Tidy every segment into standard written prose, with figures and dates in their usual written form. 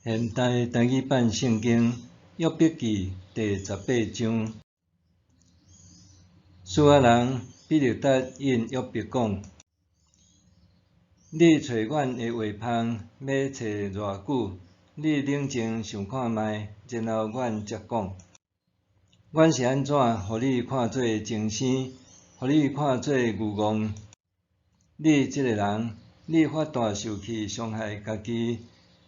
现代台语版圣经约伯记第18章，苏亚人比勒达应约伯讲：你找阮的话芳，要找偌久？你冷静想看觅，然后阮才讲。阮是安怎，互你看做精生，互你看做愚戆？你这个人，你发大受气，伤害家己，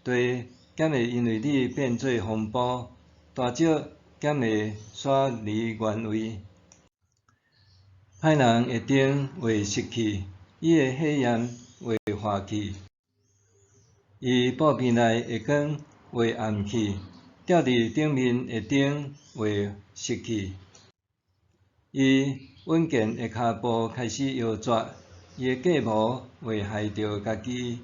地敢会因为你变做风暴？大石敢会徙离原位？歹人的灯会熄去，伊的火焰会化去，伊布边内的光会暗去，吊伫顶面的灯会熄去。伊稳健的骹步开始摇拽，伊的计谋会害着家己。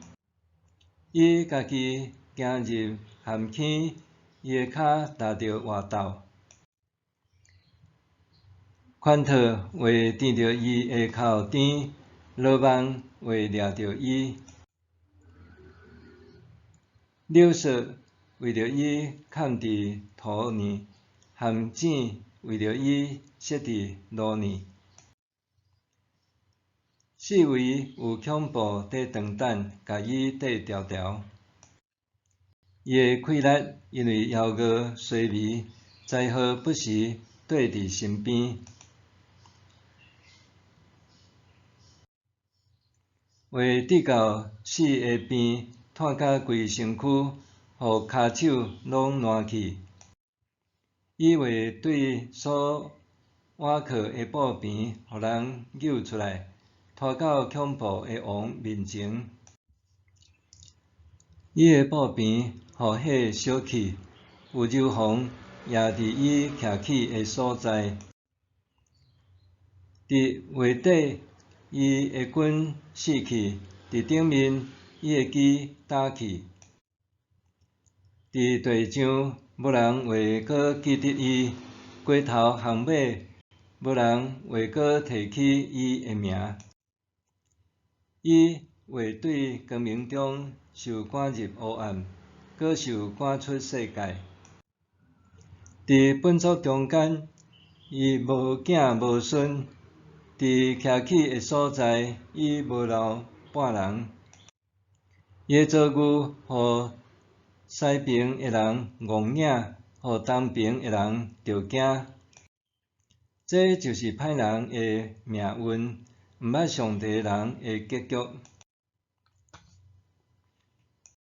伊家己行入陷阱，伊的骹踏着活斗。拳套会掂着伊的脚尖，罗网会掠着伊。柳索为着伊嵌伫土里，陷阱为着伊设伫路里。四围有恐怖在长等，甲伊缀条条。伊的气力因为枵餓衰微，灾祸不时缀伫身边。会滴到死的边，炭甲规身躯，互骹手拢烂去。伊会对所倚靠的布边，互人揪出来，拖到恐怖的王面前。伊的布边互火烧去，有柔风压伫伊徛起的所在。伫画底，伊的棍死去；伫顶面，伊的旗打去。伫地上，无人会阁记得伊；街头巷尾，无人会阁提起伊的名。伊会对光明中受赶入黑暗，阁受赶出世界。伫本族中间，伊无囝无孙；伫徛起的所在，伊无留半人。伊的遭遇，互西边的人戆领，互东边的人着惊。这就是歹人的命运，毋捌上帝人的结局。